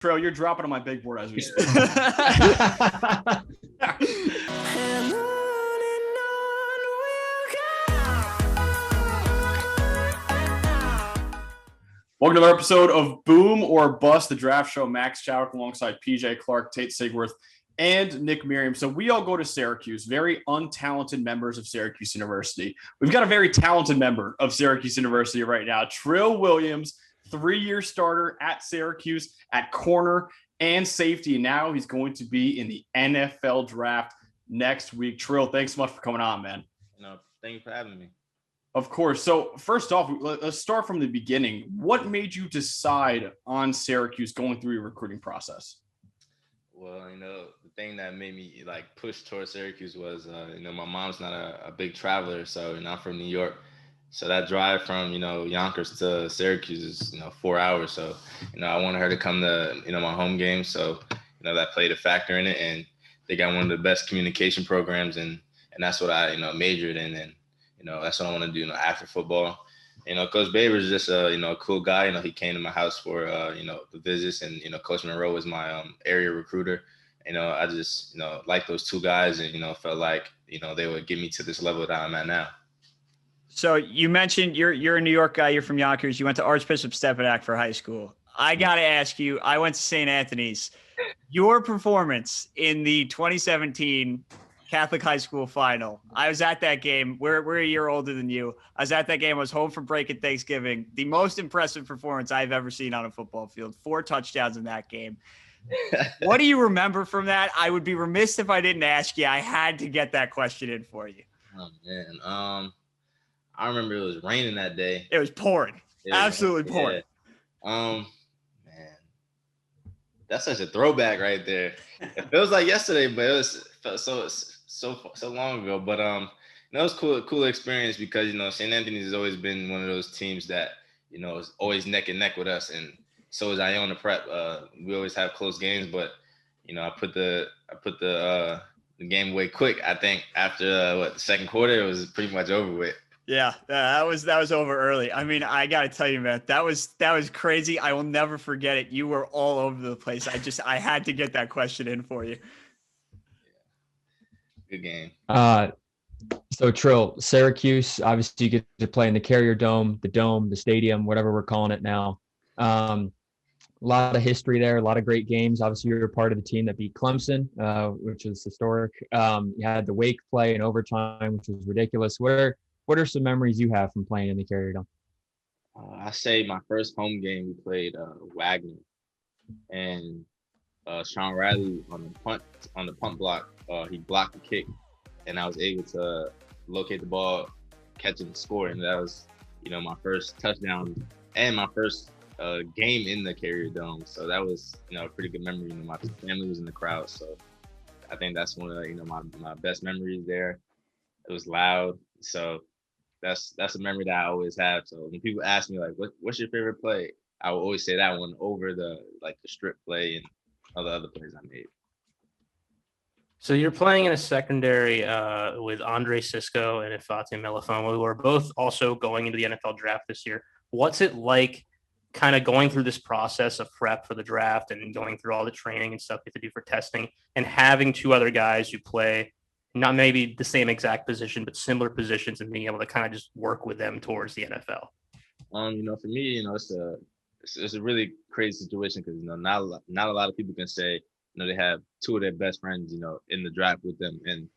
Trill, you're dropping on my big board as we speak. Welcome to another episode of Boom or Bust, the draft show. Max Chadwick alongside PJ Clark, Tate, Sigworth, and Nick Merriam. So we all go to Syracuse, very untalented members of Syracuse University. We've got a very talented member of Syracuse University right now, Trill Williams, 3-year starter at Syracuse at corner and safety. And now he's going to be in the NFL draft next week. Trill, thanks so much for coming on, man. No, thank you for having me. Of course. So first off, let's start from the beginning. What made you decide on Syracuse going through your recruiting process? Well, the thing that made me push towards Syracuse was, my mom's not a big traveler. So, I'm from New York. So that drive from, Yonkers to Syracuse is, 4 hours. So, I wanted her to come to, my home game. So, that played a factor in it. And they got one of the best communication programs. And that's what I, majored in. And, that's what I want to do, after football. Coach Baber's just a cool guy. He came to my house for, the visits, and, Coach Monroe was my area recruiter. I just, like those two guys, and, felt like, they would get me to this level that I'm at now. So you mentioned you're a New York guy. You're from Yonkers. You went to Archbishop STEPINAC for high school. I got to ask you, I went to St. Anthony's. Your performance in the 2017 Catholic high school final. I was at that game. We're a year older than you. I was at that game. I was home for break at Thanksgiving. The most impressive performance I've ever seen on a football field. 4 touchdowns in that game. What do you remember from that? I would be remiss if I didn't ask you. I had to get that question in for you. Oh, man. I remember it was raining that day. It was pouring. Absolutely pouring. Man. That's such a throwback right there. It feels like yesterday, but it felt so long ago. But it was cool experience because St. Anthony's has always been one of those teams that is always neck and neck with us, and so is Iona Prep. We always have close games, but I put the game away quick. I think after the second quarter, it was pretty much over with. Yeah, that was over early. I mean, I got to tell you, man, that was crazy. I will never forget it. You were all over the place. I had to get that question in for you. Good game. So Trill, Syracuse, obviously you get to play in the Carrier Dome, the stadium, whatever we're calling it now. A lot of history there, a lot of great games. Obviously you're a part of the team that beat Clemson, which is historic. You had the Wake play in overtime, which was ridiculous. What are some memories you have from playing in the Carrier Dome? I say my first home game, we played Wagner, and Sean Riley on the punt block, he blocked the kick, and I was able to locate the ball, catch it, and score. And that was, my first touchdown and my first game in the Carrier Dome. So that was, a pretty good memory. My family was in the crowd, so I think that's one of my best memories there. It was loud, so that's a memory that I always have. So when people ask me what's your favorite play, I will always say that one over the strip play and all the other plays I made. So you're playing in a secondary with Cisco and Ifeatu and Melifonwu, who are both also going into the NFL draft this year. What's it like kind of going through this process of prep for the draft and going through all the training and stuff you have to do for testing, and having 2 other guys who play not maybe the same exact position, but similar positions, and being able to kind of just work with them towards the NFL? For me, it's a really crazy situation because, not a lot of people can say, they have 2 of their best friends, in the draft with them, and,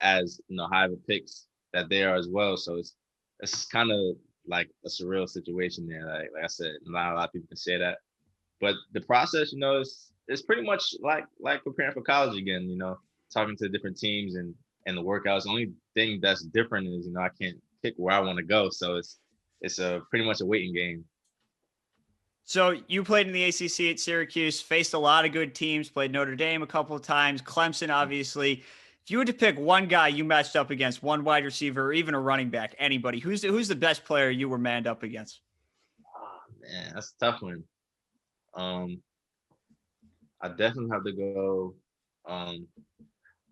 as, high of a picks that they are as well. So it's kind of like a surreal situation there. Like I said, not a lot of people can say that, but the process, it's pretty much like preparing for college again, talking to different teams and the workouts. The only thing that's different is, I can't pick where I want to go. So it's a pretty much a waiting game. So you played in the ACC at Syracuse, faced a lot of good teams, played Notre Dame a couple of times, Clemson, obviously. If you were to pick one guy you matched up against, one wide receiver, or even a running back, anybody, who's the best player you were manned up against? Oh, man, that's a tough one. I definitely have to go.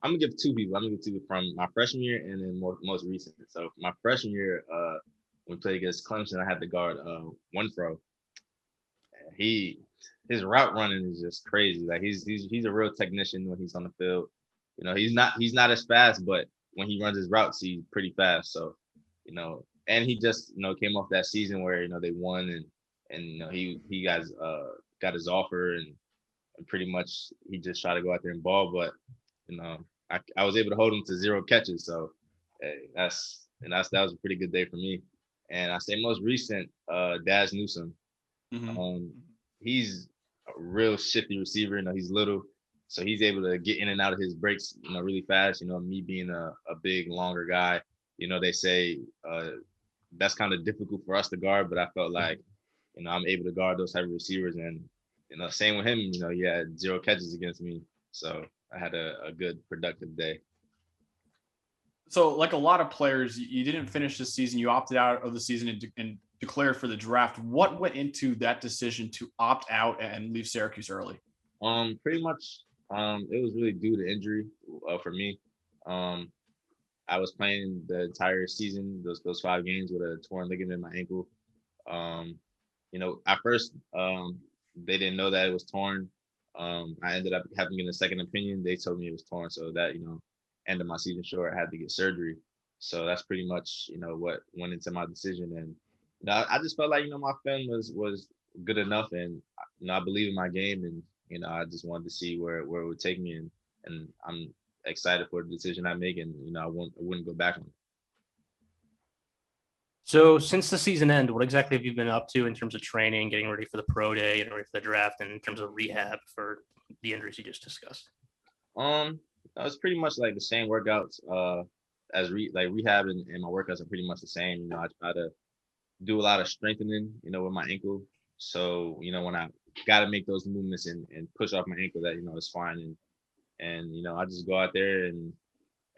I'm gonna give 2 people. I'm gonna give 2 from my freshman year and then most recent. So my freshman year, when we played against Clemson, I had to guard Winfro. He his route running is just crazy. Like he's a real technician when he's on the field. You know, he's not as fast, but when he runs his routes, he's pretty fast. So, you know, and he just, you know, came off that season where, you know, they won and you know, he got his offer and pretty much he just tried to go out there and ball, but you know, I was able to hold him to 0 catches. So hey, that was a pretty good day for me. And I say most recent, Daz Newsome. Mhm. He's a real shifty receiver. You know, he's little, so he's able to get in and out of his breaks, you know, really fast. You know, me being a big, longer guy, you know, they say that's kind of difficult for us to guard, but I felt like, you know, I'm able to guard those type of receivers. And, you know, same with him, you know, he had 0 catches against me. So I had a good, productive day. So, like a lot of players, you didn't finish the season. You opted out of the season and declared for the draft. What went into that decision to opt out and leave Syracuse early? Pretty much, it was really due to injury for me. I was playing the entire season, those 5 games with a torn ligament in my ankle. You know, at first, they didn't know that it was torn. I ended up having to get a second opinion. They told me it was torn, so that, you know, ended my season short. I had to get surgery. So that's pretty much, you know, what went into my decision. And you know, I just felt like, you know, my film was good enough, and you know, I believe in my game, and you know, I just wanted to see where it would take me, and I'm excited for the decision I make, and you know, I wouldn't go back on it. So since the season end, what exactly have you been up to in terms of training, getting ready for the pro day, getting ready for the draft, and in terms of rehab for the injuries you just discussed? It's pretty much like the same workouts as rehab and my workouts are pretty much the same. You know, I try to do a lot of strengthening, you know, with my ankle. So, you know, when I got to make those movements and push off my ankle, that, you know, it's fine. And, you know, I just go out there and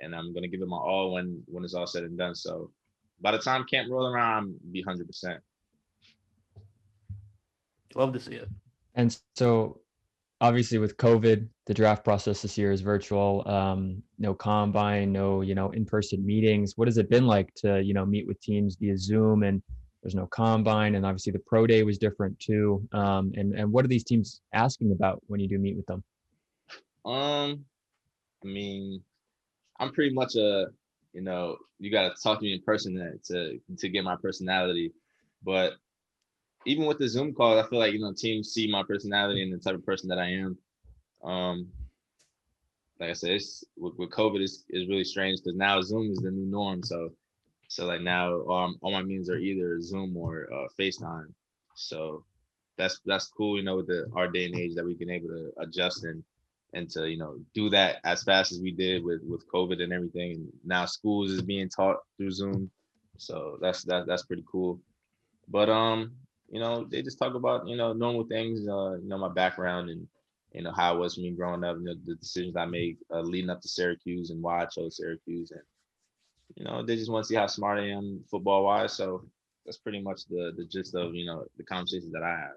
I'm going to give it my all when it's all said and done. So by the time camp roll around, I'm be 100%. Love to see it. And so obviously with COVID, the draft process this year is virtual. No combine, no, you know, in-person meetings. What has it been like to, you know, meet with teams via Zoom, and there's no combine, and obviously the pro day was different too. And what are these teams asking about when you do meet with them? I mean, I'm pretty much you know, you got to talk to me in person to get my personality. But even with the Zoom calls, I feel like, you know, teams see my personality and the type of person that I am. Like I said, with COVID, is really strange because now Zoom is the new norm. So like now, all my meetings are either Zoom or FaceTime. So that's cool, you know, with our day and age, that we can able to adjust and to, you know, do that as fast as we did with COVID and everything. And now schools is being taught through Zoom. So that's pretty cool. But you know, they just talk about, you know, normal things, you know, my background and, you know, how it was for me growing up, you know, the decisions I made leading up to Syracuse and why I chose Syracuse. And, you know, they just want to see how smart I am football wise. So that's pretty much the gist of, you know, the conversations that I have.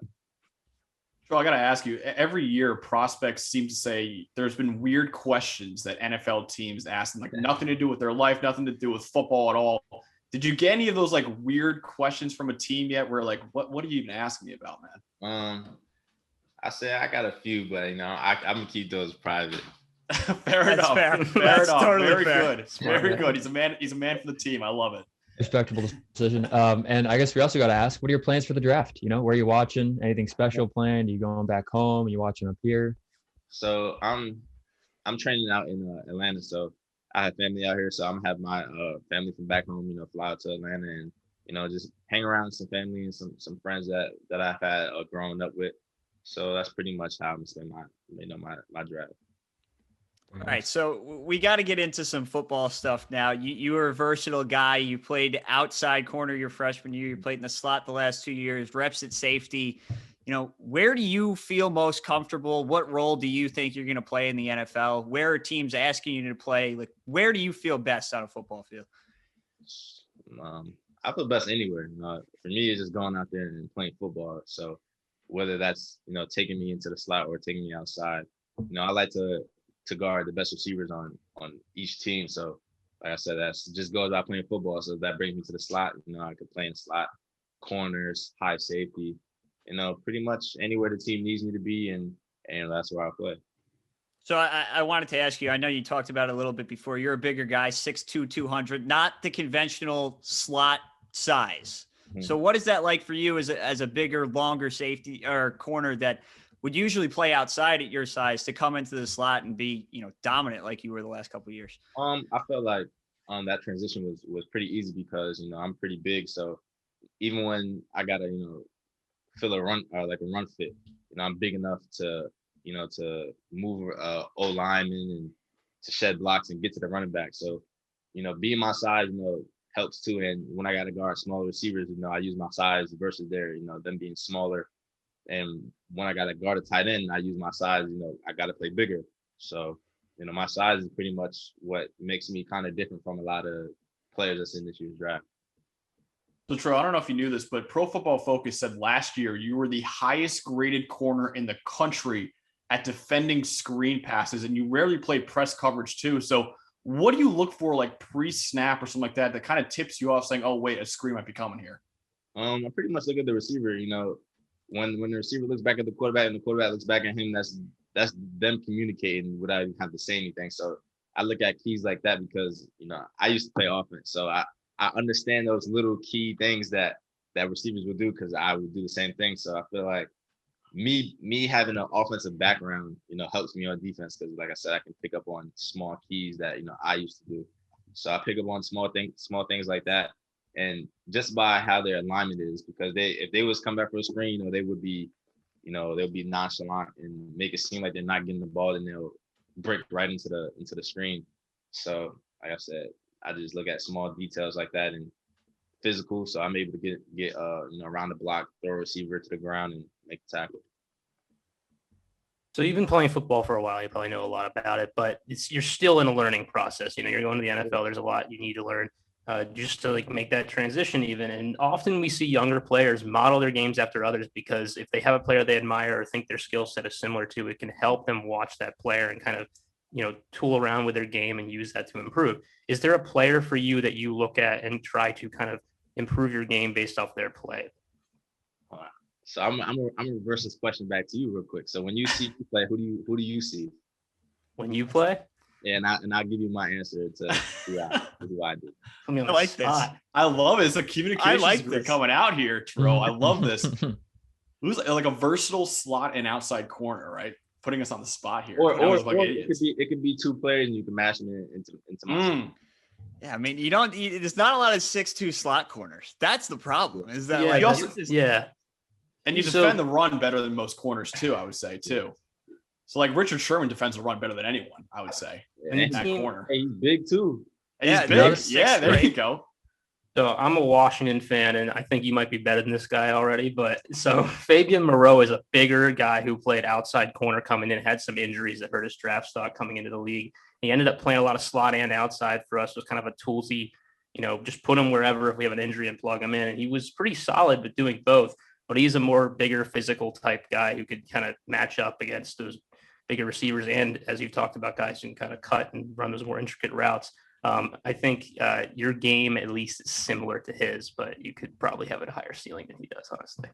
Joel, I got to ask you, every year prospects seem to say there's been weird questions that NFL teams ask them, like nothing to do with their life, nothing to do with football at all. Did you get any of those like weird questions from a team yet where like, what are you even asking me about, man? I say I got a few, but you know, I'm gonna keep those private. Fair enough. Fair That's enough. totally Very fair. good. Very good. He's a man for the team. I love it. Respectable decision. And I guess we also got to ask, what are your plans for the draft? You know, where are you watching? Anything special planned? Are you going back home? Are you watching up here? So I'm training out in Atlanta, so I have family out here, so I'm gonna have my family from back home, you know, fly out to Atlanta and, you know, just hang around with some family and some friends that I've had growing up with. So that's pretty much how I'm gonna spend my draft. All right, so we got to get into some football stuff now. You were a versatile guy. You played outside corner your freshman year. You played in the slot the last 2 years, reps at safety. You know, where do you feel most comfortable? What role do you think you're going to play in the NFL? Where are teams asking you to play? Like, where do you feel best on a football field? I feel best anywhere. For me, it's just going out there and playing football. So whether that's, you know, taking me into the slot or taking me outside, you know, I like to guard the best receivers on each team. So like I said, that's just goes by playing football. So that brings me to the slot. You know, I could play in slot, corners, high safety. pretty much anywhere the team needs me to be, and that's where I play. So I wanted to ask you, I know you talked about it a little bit before. You're a bigger guy, 6'2", 200, not the conventional slot size. Mm-hmm. So what is that like for you as a bigger, longer safety or corner that would usually play outside at your size to come into the slot and be, dominant like you were the last couple of years? I felt like that transition was pretty easy because, I'm pretty big. So even when I gotta, fill a run like a run fit, I'm big enough to move O lineman and to shed blocks and get to the running back. So, being my size, helps too. And when I got to guard smaller receivers, I use my size versus them being smaller. And when I got to guard a tight end, I use my size, I got to play bigger. So, my size is pretty much what makes me kind of different from a lot of players that's in this year's draft. So, Trill, I don't know if you knew this, but Pro Football Focus said last year you were the highest graded corner in the country at defending screen passes, and you rarely played press coverage too. So what do you look for, like pre-snap or something like that kind of tips you off saying, oh, wait, a screen might be coming here? I pretty much look at the receiver, when the receiver looks back at the quarterback and the quarterback looks back at him, that's them communicating without even having to say anything. So I look at keys like that because, I used to play offense. So I understand those little key things that receivers would do because I would do the same thing. So I feel like me having an offensive background, helps me on defense because, like I said, I can pick up on small keys that, I used to do. So I pick up on small things like that. And just by how their alignment is, because if they was come back for a screen, they would be, they'll be nonchalant and make it seem like they're not getting the ball, and they'll break right into the screen. So like I said, I just look at small details like that and physical. So I'm able to get around the block, throw a receiver to the ground and make a tackle. So you've been playing football for a while. You probably know a lot about it, but you're still in a learning process. You're going to the NFL. There's a lot you need to learn just to make that transition even. And often we see younger players model their games after others because if they have a player they admire or think their skill set is similar to, it can help them watch that player and kind of, tool around with their game and use that to improve. Is there a player for you that you look at and try to kind of improve your game based off their play? So I'm gonna reverse this question back to you real quick. So when you see me play, who do you see when you play? Yeah, and I'll give you my answer to who I do. I like this. I love it. It's a communication coming out here, Trill. I love this. Who's like a versatile slot and outside corner, right? Putting us on the spot here. Or it could be two players and you can mash them into my Yeah, I mean, there's not a lot of 6'2" slot corners. That's the problem. Is that and you defend the run better than most corners too, I would say too. So like Richard Sherman defends the run better than anyone, I would say. And in that corner. He's big too. He's big. Yeah, there you go. So I'm a Washington fan, and I think you might be better than this guy already. But so Fabian Moreau is a bigger guy who played outside corner coming in, had some injuries that hurt his draft stock coming into the league. He ended up playing a lot of slot and outside for us. It was kind of a toolsy, just put him wherever if we have an injury and plug him in. And he was pretty solid with doing both. But he's a more bigger physical type guy who could kind of match up against those bigger receivers. And as you've talked about, guys who can kind of cut and run those more intricate routes. I think your game at least is similar to his, but you could probably have a higher ceiling than he does, honestly.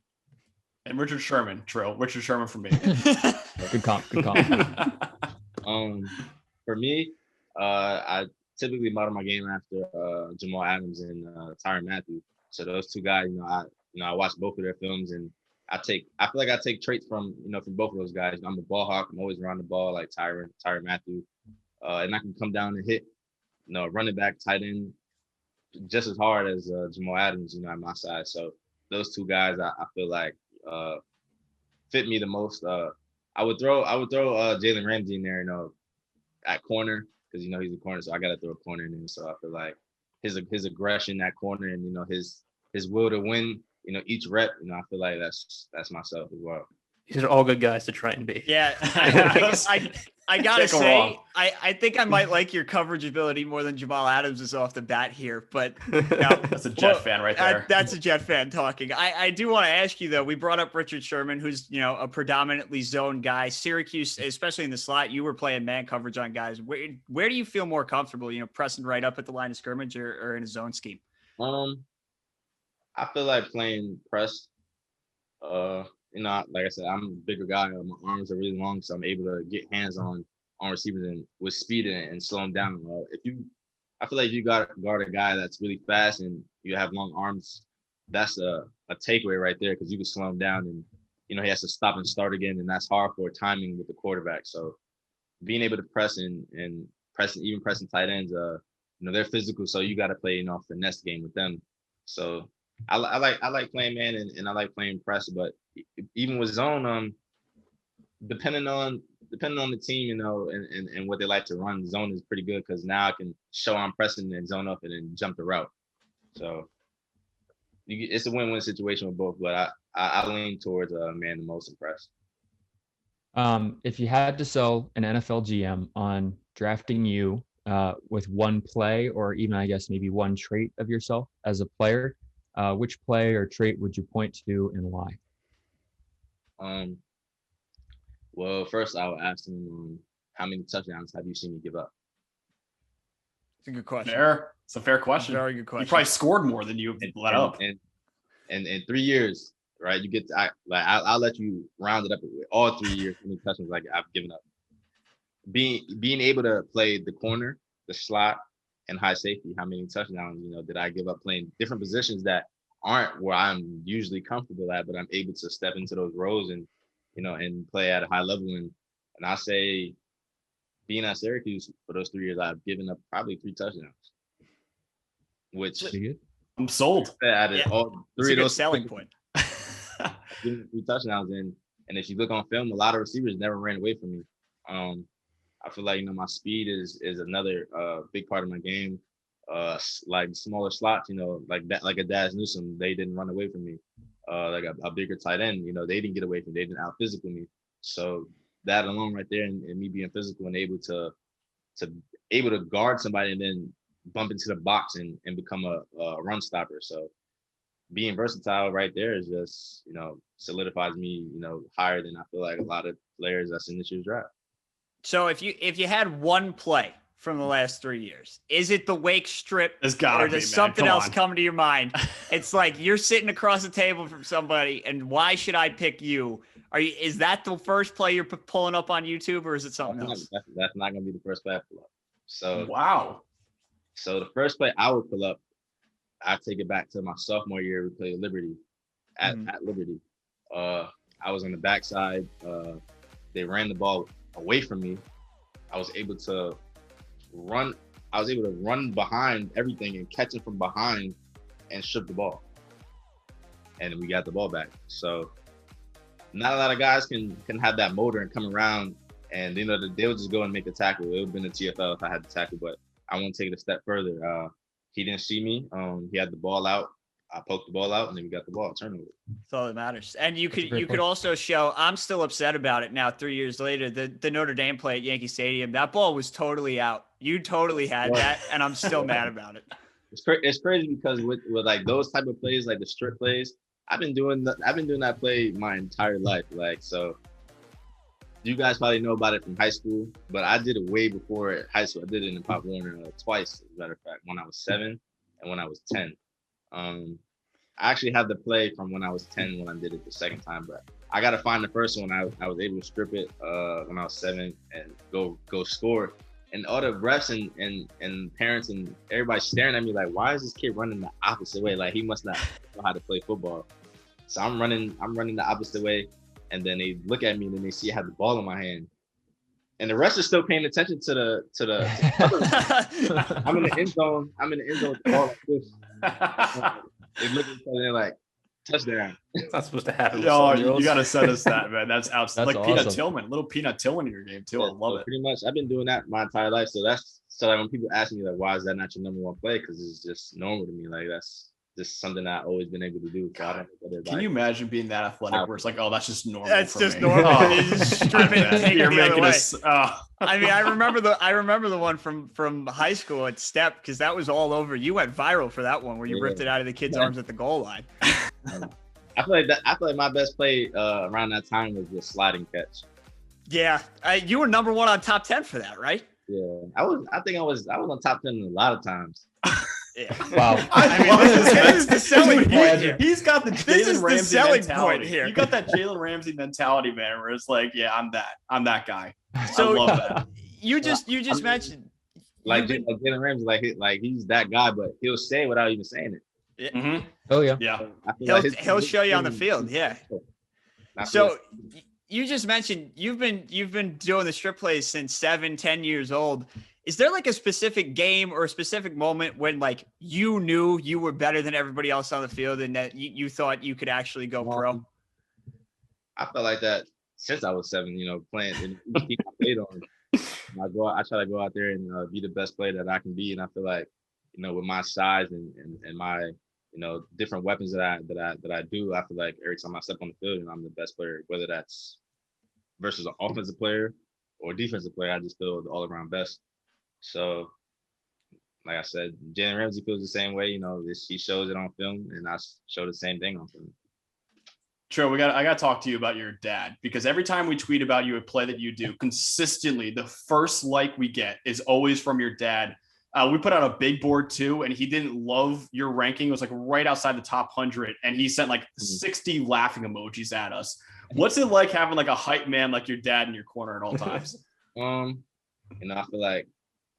And Richard Sherman, Trill. Richard Sherman for me. Good comp. For me, I typically model my game after Jamal Adams and Tyrann Mathieu. So those two guys, I watch both of their films, and I feel like I take traits from both of those guys. I'm a ball hawk. I'm always around the ball like Tyrann Mathieu, and I can come down and hit, running back, tight end, just as hard as Jamal Adams, at my side. So those two guys, I feel like fit me the most. I would throw Jalen Ramsey in there, at corner because he's a corner, so I got to throw a corner in there. So I feel like his aggression at corner and his will to win. Each rep, I feel like that's myself as well. These are all good guys to try and be. Yeah. I gotta say, I think I might like your coverage ability more than Jamal Adams is off the bat here, but that's a Jet fan right there. That's a Jet fan talking. I do want to ask you though, we brought up Richard Sherman, who's, a predominantly zone guy. Syracuse, especially in the slot, you were playing man coverage on guys. Where do you feel more comfortable, pressing right up at the line of scrimmage or in a zone scheme? I feel like playing press like I said, I'm a bigger guy. My arms are really long, so I'm able to get hands on receivers and with speed and slow them down. I feel like if you got guard a guy that's really fast and you have long arms, that's a takeaway right there because you can slow him down and he has to stop and start again, and that's hard for timing with the quarterback. So being able to press and pressing tight ends, they're physical, so you got to play finesse game with them. So I like playing man and I like playing press, but even with zone, depending on the team, and what they like to run, zone is pretty good because now I can show I'm pressing and zone up and then jump the route. So it's a win-win situation with both, but I lean towards man the most impressed. If you had to sell an NFL GM on drafting you with one play or even I guess maybe one trait of yourself as a player, which play or trait would you point to and why? Well, first I would ask him, how many touchdowns have you seen me give up? It's a good question. It's a fair question. Very good question. You probably scored more than you let up. And in 3 years, right? You get to, I'll let you round it up with all 3 years. How many touchdowns I've given up? Being able to play the corner, the slot, and high safety. How many touchdowns did I give up playing different positions that aren't where I'm usually comfortable at, but I'm able to step into those roles and and play at a high level. And I say, being at Syracuse for those 3 years, I've given up probably 3 touchdowns, which I'm sold. All 3 of those selling point. Giving 3 touchdowns, and if you look on film, a lot of receivers never ran away from me. I feel like my speed is another big part of my game. Like smaller slots, like that, like a Daz Newsome, they didn't run away from me. Like a bigger tight end, they didn't get away from me. They didn't out physical me. So that alone right there, and me being physical and able to guard somebody and then bump into the box and become a run stopper. So being versatile right there is just solidifies me higher than I feel like a lot of players that's in this year's draft. So if you had one play from the last 3 years, is it the Wake strip, or does something else come to your mind? It's like you're sitting across the table from somebody, and why should I pick you? Is that the first play you're pulling up on YouTube, or is it something else? That's not going to be the first play I pull up. So wow. So the first play I would pull up, I take it back to my sophomore year. We played Liberty at Liberty. I was on the backside. They ran the ball away from me. I was able to run behind everything and catch it from behind and strip the ball. And we got the ball back. So not a lot of guys can have that motor and come around and they'll just go and make a tackle. It would have been a TFL if I had the tackle, but I want to take it a step further. He didn't see me. He had the ball out. I poked the ball out, and then we got the ball. Turnover. That's all that matters. And you could also show. I'm still upset about it now. 3 years later, the Notre Dame play at Yankee Stadium. That ball was totally out. You totally had that, and I'm still mad about it. It's crazy because with like those type of plays, like the strip plays, I've been doing that play my entire life. Like, so you guys probably know about it from high school, but I did it way before high school. I did it in Pop Warner twice, as a matter of fact, when I was 7 and when I was 10. I actually have the play from when I was 10 when I did it the second time, but I got to find the first one. I was able to strip it when I was 7 and go score. And all the refs and parents and everybody staring at me like, why is this kid running the opposite way? Like, he must not know how to play football. So I'm running the opposite way. And then they look at me and then they see I have the ball in my hand. And the rest are still paying attention to the I'm in the end zone. I'm in the end zone with the ball like this. They look at each other and they're like, touchdown. It's not supposed to happen. Oh, you got to send us that, man. That's outstanding. Like awesome. Peanut Tillman, little Peanut Tillman in your game too. I love it. Pretty much, I've been doing that my entire life. So like when people ask me like, why is that not your number one play? Because it's just normal to me. Like that's just something I've always been able to do. So Can you imagine being that athletic where it's like, oh, that's just normal? That's for just me. normal. Oh, you're making us. I mean, I remember the one from high school at Step, because that was all over. You went viral for that one where you ripped it out of the kid's arms at the goal line. I feel like my best play around that time was the sliding catch. Yeah, you were number 1 on top 10 for that, right? Yeah, I think I was on top 10 a lot of times. Yeah. Wow. I mean, this is the selling Dude, point here. He's got the This Jalen is the Ramsey selling mentality. point here. You got that Jalen Ramsey mentality, man, where it's like, yeah, I'm that guy. So I love that. You just mentioned Like you've been- Jalen Ramsey, like he's that guy, but he'll say it without even saying it. Mhm. Oh yeah. Yeah. I feel like he'll show you on the field. Yeah. I feel So you just mentioned you've been doing the strip plays since 7-10 years old. Is there like a specific game or a specific moment when like you knew you were better than everybody else on the field and that you thought you could actually go pro? I felt like that since I was 7, playing in each team I played on. I try to go out there and be the best player that I can be. And I feel like, with my size and my, different weapons that I do, I feel like every time I step on the field and I'm the best player, whether that's versus an offensive player or defensive player, I just feel all around best. So, like I said, Jalen Ramsey feels the same way. He shows it on film, and I show the same thing on film. Trill, I got to talk to you about your dad, because every time we tweet about you, a play that you do consistently, the first like we get is always from your dad. We put out a big board too, and he didn't love your ranking. It was like right outside the top 100, and he sent like 60 laughing emojis at us. What's it like having like a hype man like your dad in your corner at all times? I feel like,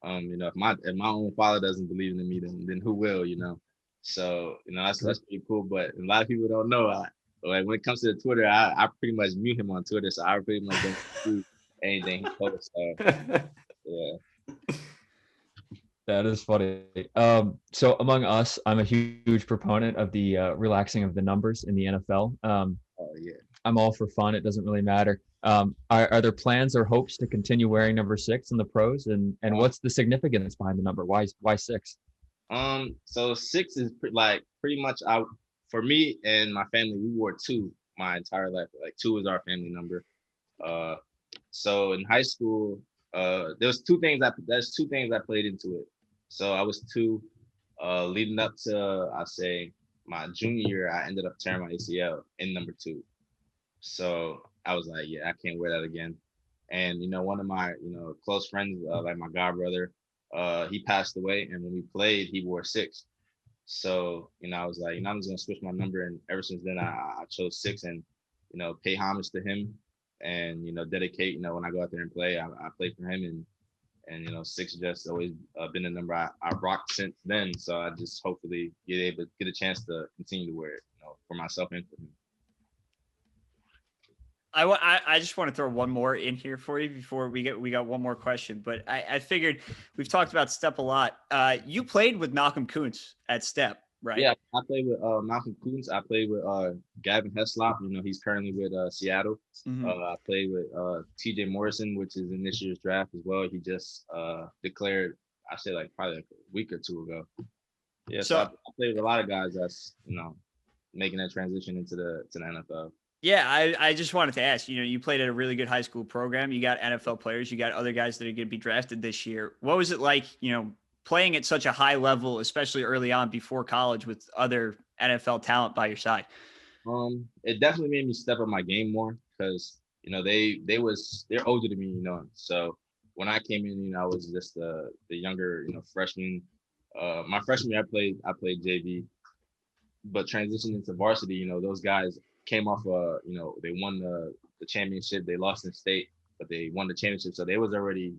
if my own father doesn't believe in me, then who will? So that's pretty cool. But a lot of people don't know. Like when it comes to the Twitter, I pretty much mute him on Twitter, so I pretty much don't do anything he posts. So, yeah. That is funny. So among us, I'm a huge proponent of the relaxing of the numbers in the NFL. Oh yeah. I'm all for fun. It doesn't really matter. Are there plans or hopes to continue wearing number 6 in the pros? And what's the significance behind the number? Why 6? So 6 is pretty much out for me and my family. We wore 2 my entire life. Like 2 is our family number. So in high school, there's two things that played into it. So I was 2, leading up to, I say, my junior year, I ended up tearing my ACL in number 2. So I was like, yeah, I can't wear that again. And, one of my, close friends, like my god brother, he passed away. And when we played, he wore 6. So, I was like, I'm just going to switch my number. And ever since then, I chose 6 and, pay homage to him and, dedicate, when I go out there and play, I play for him. And 6 just always been a number I rocked since then. So I just hopefully get a chance to continue to wear it, for myself and for him. I just want to throw one more in here for you before we got one more question, but I figured we've talked about Step a lot. You played with Malcolm KOONCE at Step, right? Yeah, I played with Malcolm KOONCE. I played with Gavin Heslop. He's currently with Seattle. Mm-hmm. I played with TJ Morrison, which is in this year's draft as well. He just declared, I say probably a week or 2 ago. Yeah, so I played with a lot of guys that's making that transition into the NFL. Yeah, I just wanted to ask, you played at a really good high school program. You got NFL players, you got other guys that are going to be drafted this year. What was it like, playing at such a high level, especially early on before college with other NFL talent by your side? It definitely made me step up my game more because, they're older than me, So when I came in, I was just the younger, freshman. My freshman year, I played JV, but transitioning into varsity, those guys came off they won the championship. They lost in state, but they won the championship. So they was already,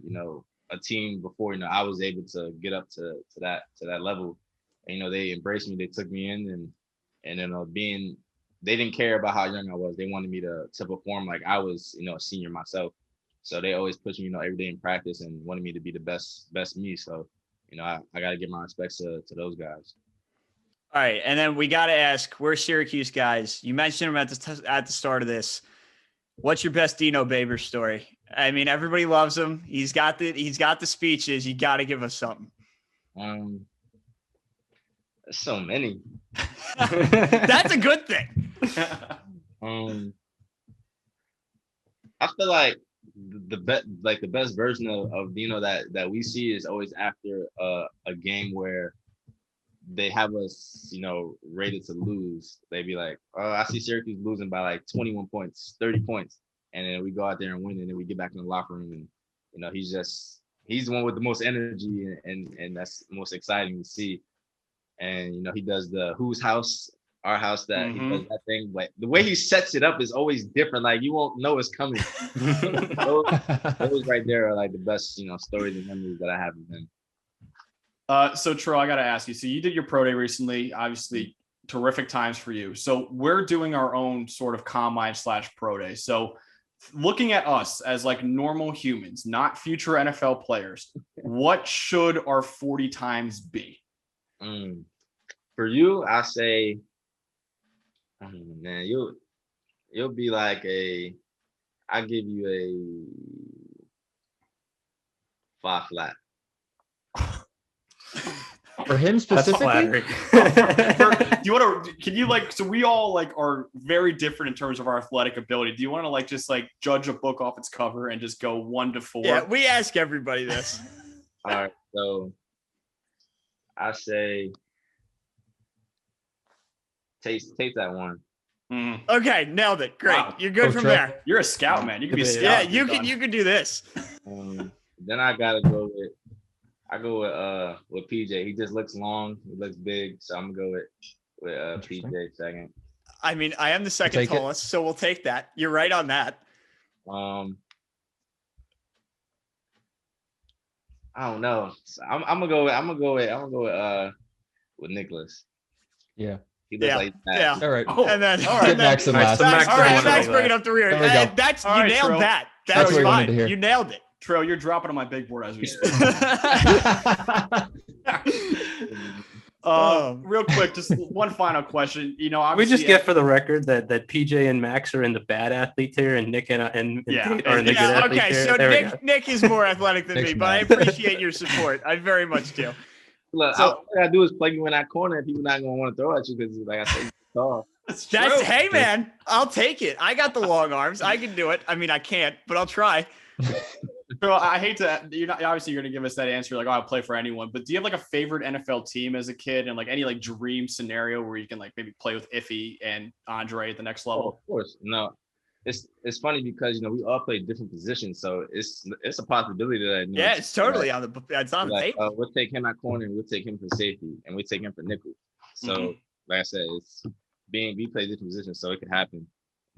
a team before, I was able to get up to that level. And, they embraced me, they took me in and they didn't care about how young I was. They wanted me to perform like I was, a senior myself. So they always pushed me, every day in practice and wanted me to be the best me. So, I got to give my respects to those guys. All right, and then we got to ask, we're Syracuse guys. You mentioned him at the start of this. What's your best Dino Babers story? I mean, everybody loves him. He's got the speeches. You got to give us something. There's so many. That's a good thing. I feel like the best version of Dino that we see is always after a game where they have us, rated to lose. They'd be like, oh, I see Syracuse losing by like 21 points, 30 points. And then we go out there and win, and then we get back in the locker room. And, he's the one with the most energy, and that's the most exciting to see. and he does the whose house, our house, that he Mhm. does that thing. But the way he sets it up is always different. Like you won't know it's coming. Those right there are like the best, stories and memories that I have of him. So Trill, I got to ask you. So you did your pro day recently. Obviously, terrific times for you. So we're doing our own sort of combine / pro day. So looking at us as like normal humans, not future NFL players, what should our 40 times be? For you, I say, man, you'll be like I give you a 5 flat. For him That's specifically? flattering. Do you want to? Can you like? So we all like are very different in terms of our athletic ability. Do you want to like just like judge a book off its cover and just go 1 to 4? Yeah, we ask everybody this. All right, so I say Tate's that 1. Mhm. Okay, nailed it. Great. Wow. You're good Oh, from Trey. there. You're a scout, man. You can be a Yeah, scout. Yeah, you can do this. Then I gotta go with PJ. He just looks long. He looks big, so I'm gonna go with Interesting. PJ second. I mean, I am the second take it. tallest, so we'll take that. You're right on that. I don't know. So I'm gonna go with Nicholas. Yeah. He looks Yeah, like that. yeah. All right. Oh, And then, all right. and then Max and last. Max all right, going Max, to bring it last. up the rear. There we go. That's All you right, nailed Trill. that. That's That's what we wanted fine. to hear. You nailed it. Trill, you're dropping on my big board as we speak. Real quick, just one final question. We Obviously, just get for the record that PJ and Max are in the bad athlete tier, and Nick and Yeah. Tate are in the good Yeah, athlete okay, tier. so There we go. Nick is more athletic than me, Nick's but I mad. appreciate your support. I very much do. Look, So- all I gotta do is plug you in that corner, and people not gonna want to throw at you because, like I said, you're tall. That's That's true. hey man, I'll take it. I got the long arms. I can do it. I mean, I can't, but I'll try. Trill, I hate to. You're not obviously you're gonna give us that answer like, oh, I'll play for anyone. But do you have like a favorite NFL team as a kid, and like any like dream scenario where you can like maybe play with Iffy and Andre at the next Oh, level? of course. No, it's funny because we all play different positions, so it's a possibility that Yeah, it's totally on the. It's on the like table. we'll take him at corner, and we'll take him for safety, and we take him for nickel. So Mhm. like I said, we play different positions, so it could happen.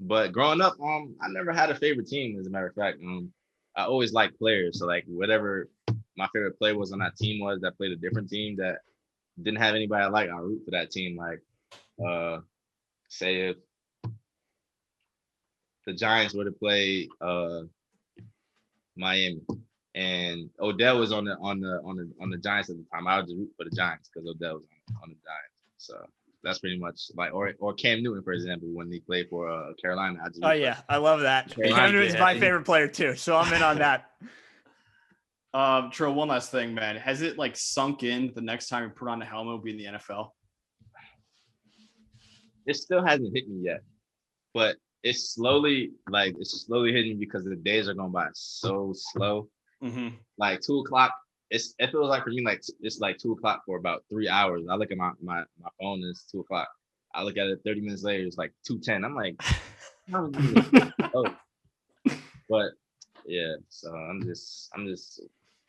But growing up, I never had a favorite team. As a matter of fact, I always liked players. So like whatever my favorite player was on that team was that played a different team that didn't have anybody I like, I root for that team. Like say if the Giants were to play Miami and Odell was on the Giants at the time, I would just root for the Giants because Odell was on the Giants. So that's pretty much like, or Cam Newton, for example, when he played for Carolina. I just root Oh for yeah, I love that. Carolina, Cam Newton's my yeah. favorite player too, so I'm in on that. Trill, one last thing, man. Has it like sunk in the next time you put on the helmet will be in the NFL? It still hasn't hit me yet, but it's slowly hitting me because the days are going by so slow. Mm-hmm. Like 2:00, it feels like for me like it's like 2:00 for about 3 hours. I look at my phone and it's 2:00. I look at it 30 minutes later, it's like 2:10. I'm like, oh, but yeah. So I'm just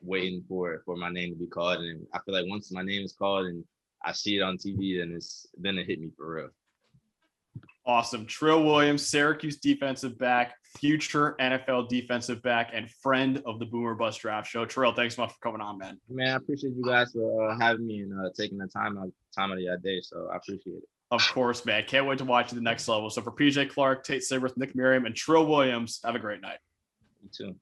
waiting for my name to be called, and I feel like once my name is called and I see it on TV, then it hit me for real. Awesome. Trill Williams, Syracuse defensive back, future NFL defensive back, and friend of the Boomer Bust Draft Show. Trill, thanks so much for coming on, man. Man, I appreciate you guys for having me and taking the time out of your day. So I appreciate it. Of course, man. Can't wait to watch you the next level. So for PJ Clark, Tate Sigworth, Nick Merriam, and Trill Williams, have a great night. You too.